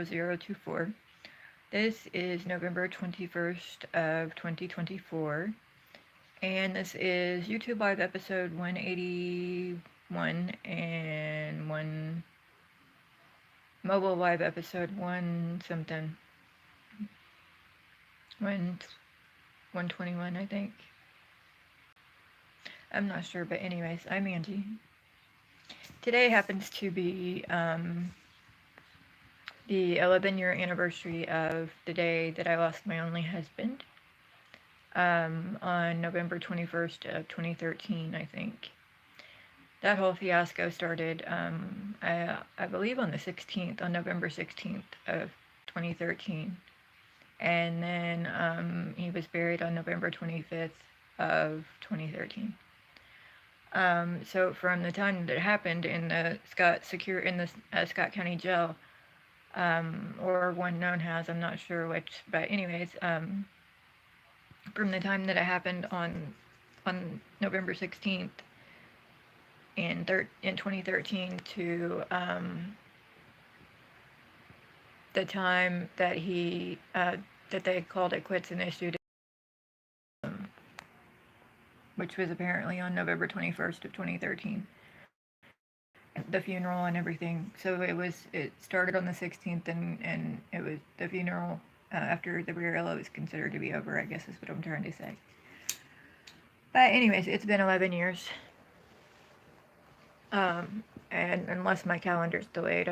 0024. This is November 21st of 2024, and this is YouTube Live episode 181 and one mobile live episode 1 something, 1 121 I think. I'm not sure, but anyways, I'm Angie. Today happens to be the 11-year anniversary of the day that I lost my only husband, on November 21st of 2013, I think. That whole fiasco started, I believe on the 16th, on November 16th of 2013. And then he was buried on November 25th of 2013. So from the time that it happened in the Scott County Jail, or one known as, I'm not sure which, but anyways, from the time that it happened on November 16th in 2013 to the time that that they called it quits and issued, which was apparently on November 21st of 2013. The funeral and everything. So it started on the 16th, and it was the funeral after the burial was considered to be over, I guess is what I'm trying to say. But anyways, it's been 11 years. And unless my calendar's delayed,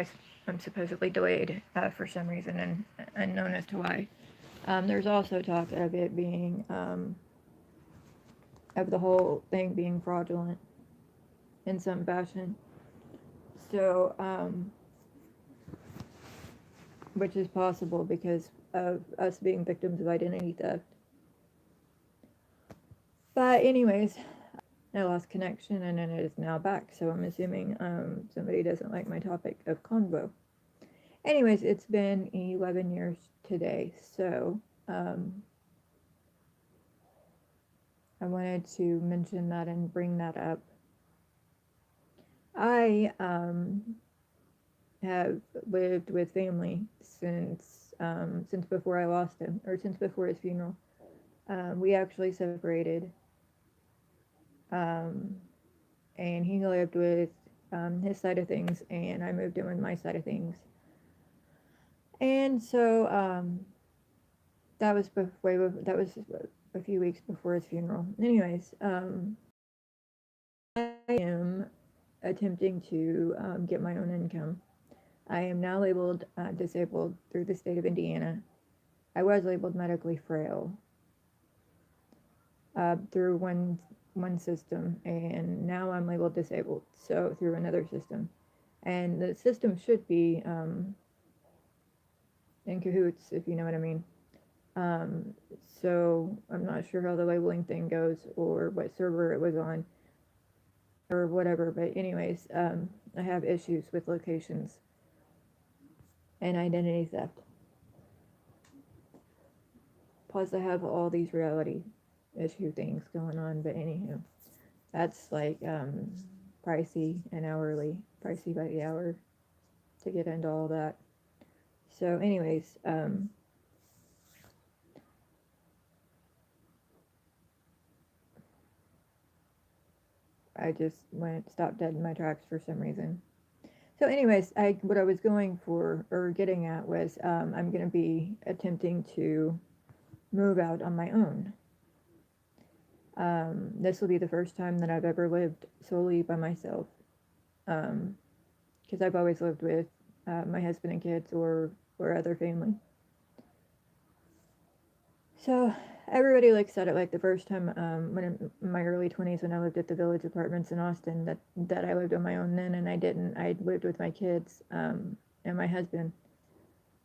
I'm supposedly delayed for some reason, and unknown as to why. There's also talk of it being, of the whole thing being fraudulent in some fashion. So, which is possible because of us being victims of identity theft. But anyways, I lost connection and then it is now back. So I'm assuming somebody doesn't like my topic of convo. Anyways, it's been 11 years today. So I wanted to mention that and bring that up. I have lived with family since before I lost him, or since before his funeral. We actually separated, and he lived with his side of things, and I moved in with my side of things. And so that was a few weeks before his funeral. Anyways, I am attempting to get my own income. I am now labeled disabled through the state of Indiana. I was labeled medically frail through one system, and now I'm labeled disabled, so through another system. And the system should be in cahoots, if you know what I mean. So I'm not sure how the labeling thing goes or what server it was on or whatever, but anyways, I have issues with locations and identity theft. Plus I have all these reality issue things going on, but anywho, that's like pricey and hourly, pricey by the hour to get into all that. So anyways, I just stopped dead in my tracks for some reason. So anyways, what I was going for, or getting at, was I'm going to be attempting to move out on my own. This will be the first time that I've ever lived solely by myself, because I've always lived with my husband and kids or other family. So everybody said it like the first time when in my early 20s, when I lived at the Village Apartments in Austin, that I lived on my own then, and I didn't. I lived with my kids and my husband.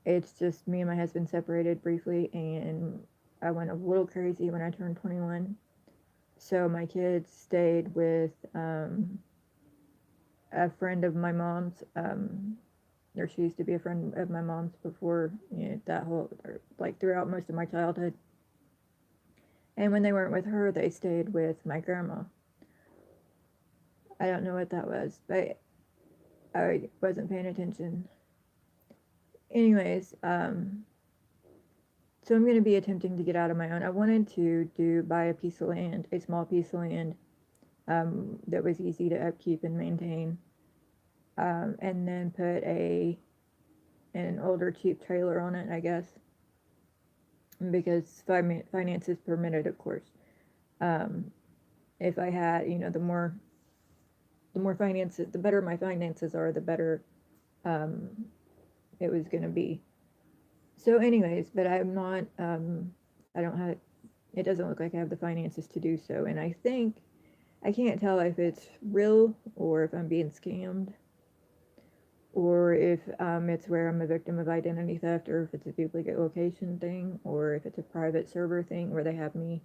It's just me and my husband separated briefly, and I went a little crazy when I turned 21. So my kids stayed with a friend of my mom's, or she used to be a friend of my mom's before, that whole, like throughout most of my childhood. And when they weren't with her, they stayed with my grandma. I don't know what that was, but I wasn't paying attention. anyways, so I'm going to be attempting to get out of my own. I wanted to buy a piece of land, a small piece of land, that was easy to upkeep and maintain, and then put an older cheap trailer on it, I guess, because finances permitted, of course. Um, if I had, the more finances, the better my finances are, the better um, it was going to be. So, anyways, but I'm not, I don't have, it doesn't look like I have the finances to do so. And I think, I can't tell if it's real or if I'm being scammed or if it's where I'm a victim of identity theft, or if it's a duplicate location thing, or if it's a private server thing where they have me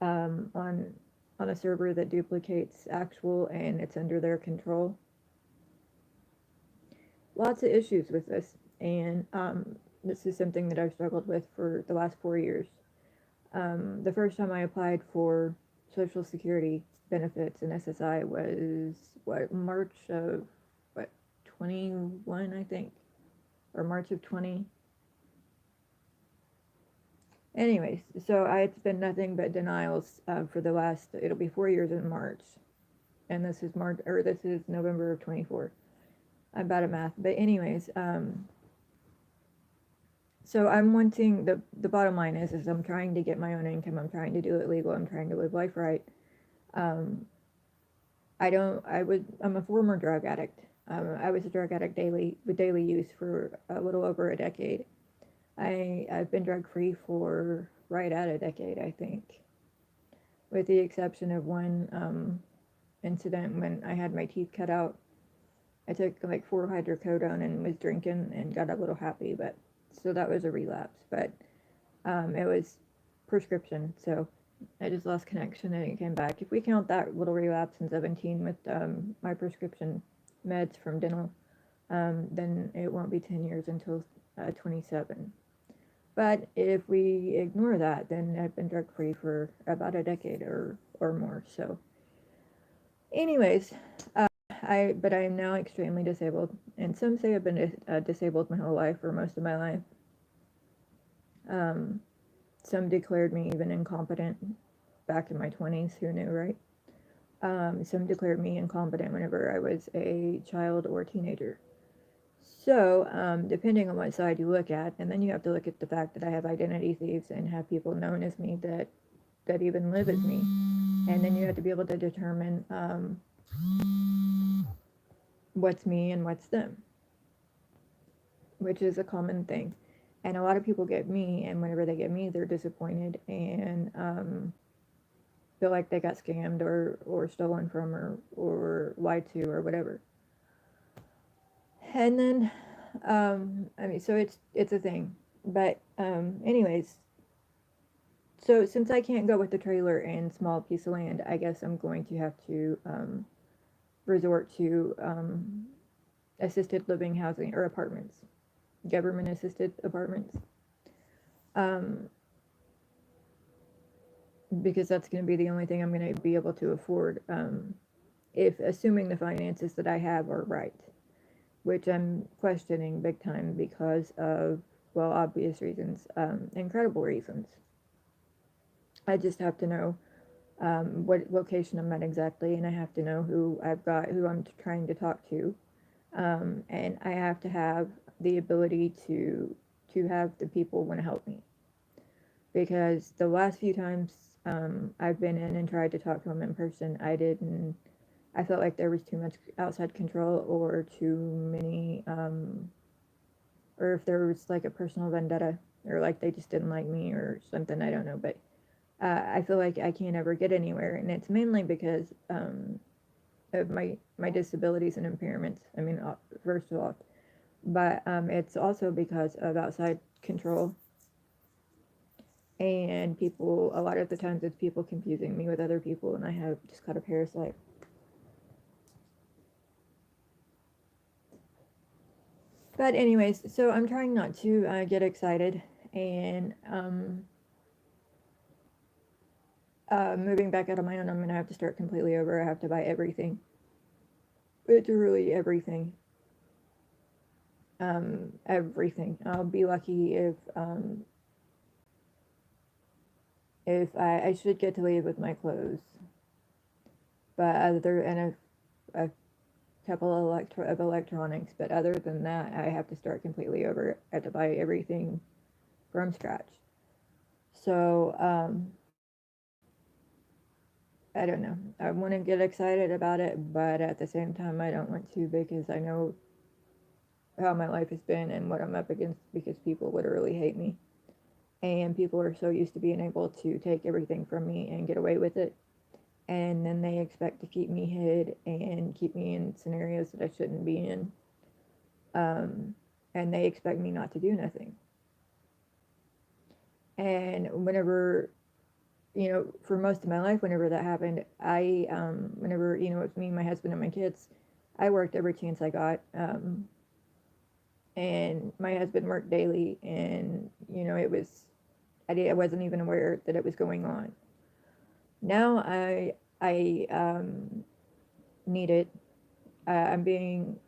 um, on on a server that duplicates actual and it's under their control. Lots of issues with this, and this is something that I've struggled with for the last 4 years. The first time I applied for Social Security benefits and SSI was what, March of what, 21, I think, or March of 20. Anyways, so it's been nothing but denials for the last, it'll be 4 years in March, and this is March, or this is November of 24. I'm bad at math, but anyways, so I'm wanting, the bottom line is I'm trying to get my own income. I'm trying to do it legal. I'm trying to live life right. Um, I'm a former drug addict. I was a drug addict with daily use for a little over a decade. I've been drug free for right at a decade, I think, with the exception of one incident when I had my teeth cut out. I took like 4 hydrocodone and was drinking and got a little happy, but so that was a relapse. But it was prescription, so I just lost connection and it came back. If we count that little relapse in 17 with my prescription meds from dental, then it won't be 10 years until 27. But if we ignore that, then I've been drug free for about a decade or more. So, anyways, but I am now extremely disabled, and some say I've been disabled my whole life or most of my life. Some declared me even incompetent back in my 20s. Who knew, right? Some declared me incompetent whenever I was a child or teenager. So, depending on what side you look at, and then you have to look at the fact that I have identity thieves and have people known as me that even live as me, and then you have to be able to determine what's me and what's them, which is a common thing. And a lot of people get me, and whenever they get me, they're disappointed and feel like they got scammed or stolen from or lied to or whatever. And then, I mean, so it's a thing. But anyways, so since I can't go with the trailer and small piece of land, I guess I'm going to have to resort to assisted living housing or apartments, government assisted apartments, because that's going to be the only thing I'm going to be able to afford, if assuming the finances that I have are right, which I'm questioning big time because of, well, obvious reasons, incredible reasons. I just have to know what location I'm at exactly, and I have to know who I'm trying to talk to, and I have to have the ability to have the people want to help me, because the last few times I've been in and tried to talk to them in person, I felt like there was too much outside control or too many, or if there was like a personal vendetta, or like they just didn't like me or something, I don't know, but I feel like I can't ever get anywhere, and it's mainly because of my disabilities and impairments. I mean, first of all, but it's also because of outside control, and people. A lot of the times, it's people confusing me with other people, and I have just caught a parasite. But anyways, so I'm trying not to get excited, and moving back out on my own, I'm gonna have to start completely over. I have to buy everything, literally everything. everything. I'll be lucky if I should get to leave with my clothes, but other and a couple of electronics, but other than that, I have to start completely over. I have to buy everything from scratch. So I don't know. I want to get excited about it, but at the same time, I don't want to because I know how my life has been and what I'm up against because people literally hate me. And people are so used to being able to take everything from me and get away with it. And then they expect to keep me hid and keep me in scenarios that I shouldn't be in. Um, and they expect me not to do nothing. And whenever, for most of my life, whenever that happened, whenever, it's me, my husband, and my kids, I worked every chance I got. And my husband worked daily, and, I wasn't even aware that it was going on. Now I need it. I'm being,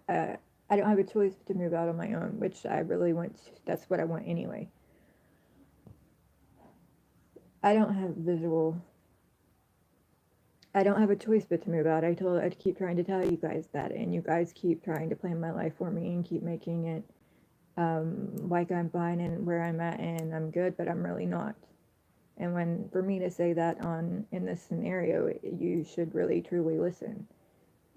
I don't have a choice to move out on my own, which I really want. That's what I want anyway. I don't have visual. I don't have a choice but to move out. I keep trying to tell you guys that, and you guys keep trying to plan my life for me and keep making it like I'm fine and where I'm at and I'm good, but I'm really not. And when for me to say that on in this scenario, you should really truly listen.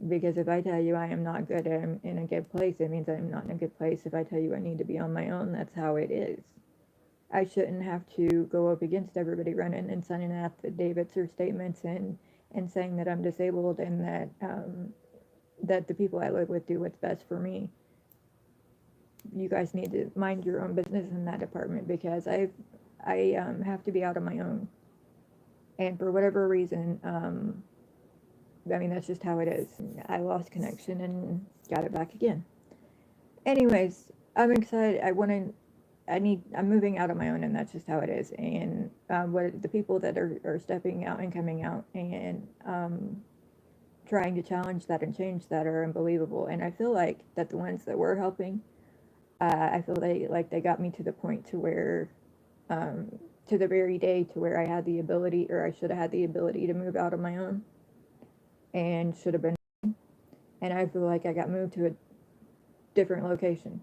Because if I tell you I am not good, I'm in a good place, it means I'm not in a good place. If I tell you I need to be on my own, that's how it is. I shouldn't have to go up against everybody running and signing affidavits or statements and saying that I'm disabled and that the people I live with do what's best for me. You guys need to mind your own business in that department because I have to be out on my own. And for whatever reason, I mean, that's just how it is. I lost connection and got it back again. Anyways, I'm excited. I'm moving out on my own, and that's just how it is. And what the people that are stepping out and coming out and trying to challenge that and change that are unbelievable. And I feel like that the ones that were helping, I feel they got me to the point to where, to the very day to where I had the ability, or I should have had the ability to move out on my own, and should have been. And I feel like I got moved to a different location.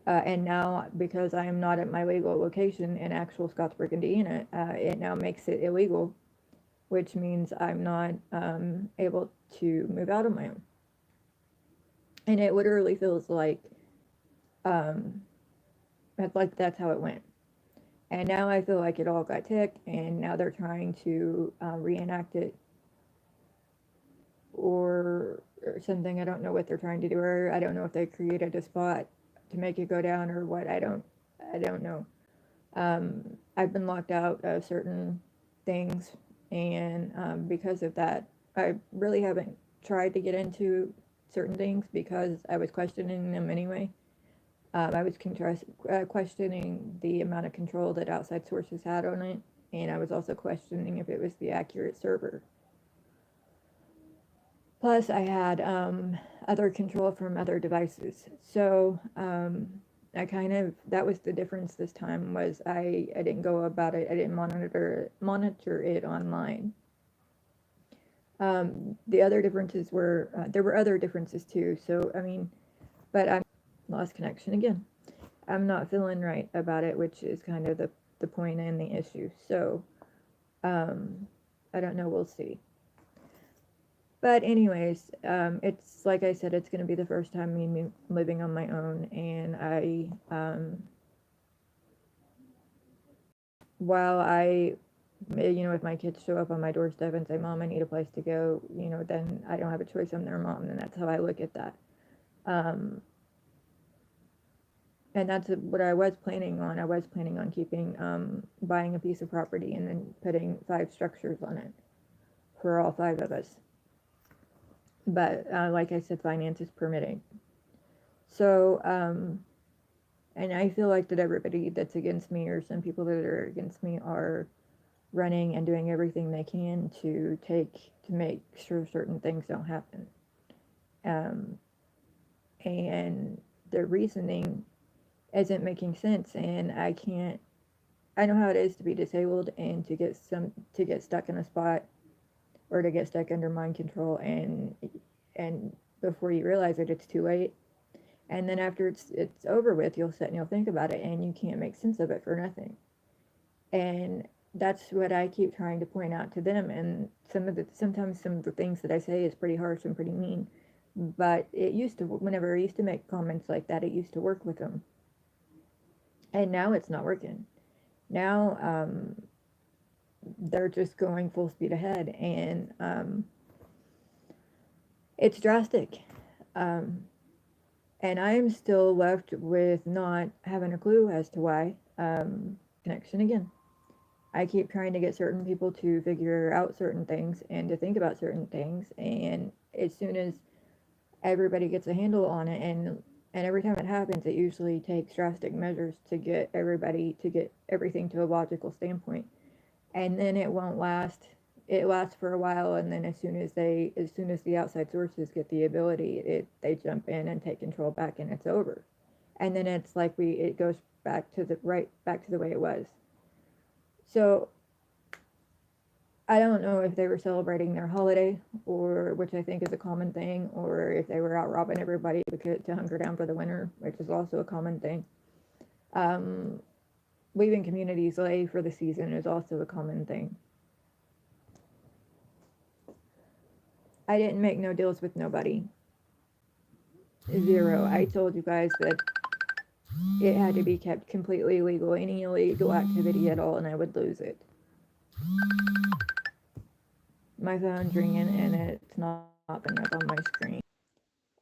And now, because I am not at my legal location in actual Scottsburg, Indiana, it now makes it illegal, which means I'm not able to move out on my own. And it literally feels um, like that's how it went. And now I feel like it all got ticked, and now they're trying to reenact it or something. I don't know what they're trying to do, or I don't know if they created a spot to make it go down or what. I don't know. I've been locked out of certain things, and because of that, I really haven't tried to get into certain things because I was questioning them anyway. I was questioning the amount of control that outside sources had on it, and I was also questioning if it was the accurate server. Plus, I had other control from other devices. So that was the difference this time was I didn't go about it. I didn't monitor it online. The other differences were there were other differences too. So I mean, but I lost connection again. I'm not feeling right about it, which is kind of the point and the issue. So I don't know. We'll see. But anyways, it's like I said, it's going to be the first time me living on my own, and while if my kids show up on my doorstep and say, "Mom, I need a place to go," then I don't have a choice. I'm their mom, and that's how I look at that. Um, and that's what I was planning on. I was planning on buying a piece of property and then putting 5 structures on it for all 5 of us. But like I said, finances permitting. So, and I feel like that everybody that's against me, or some people that are against me, are running and doing everything they can to make sure certain things don't happen. Um, and their reasoning isn't making sense, and I know how it is to be disabled and to get stuck in a spot or to get stuck under mind control, and before you realize it, it's too late. And then after it's over with, you'll sit and you'll think about it, and you can't make sense of it for nothing. And that's what I keep trying to point out to them. And sometimes some of the things that I say is pretty harsh and pretty mean, but it used to, whenever I used to make comments like that, it used to work with them. And now it's not working. Now they're just going full speed ahead, and it's drastic. Um, and I'm still left with not having a clue as to why. Connection again. I keep trying to get certain people to figure out certain things and to think about certain things, and as soon as everybody gets a handle on it, and every time it happens, it usually takes drastic measures to get everybody to get everything to a logical standpoint, and then it won't last. It lasts for a while, and then as soon as the outside sources get the ability, they jump in and take control back, and it's over. And then it's like it goes back to the way it was. So I don't know if they were celebrating their holiday, or which I think is a common thing, or if they were out robbing everybody to hunker down for the winter, which is also a common thing. Um, Leaving communities lay for the season is also a common thing. I didn't make no deals with nobody. Zero. I told you guys that it had to be kept completely legal. Any illegal activity at all, and I would lose it. My phone's ringing, and it's not popping up on my screen.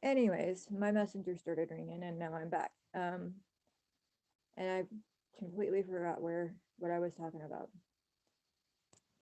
Anyways, my messenger started ringing, and now I'm back. And I completely forgot what I was talking about.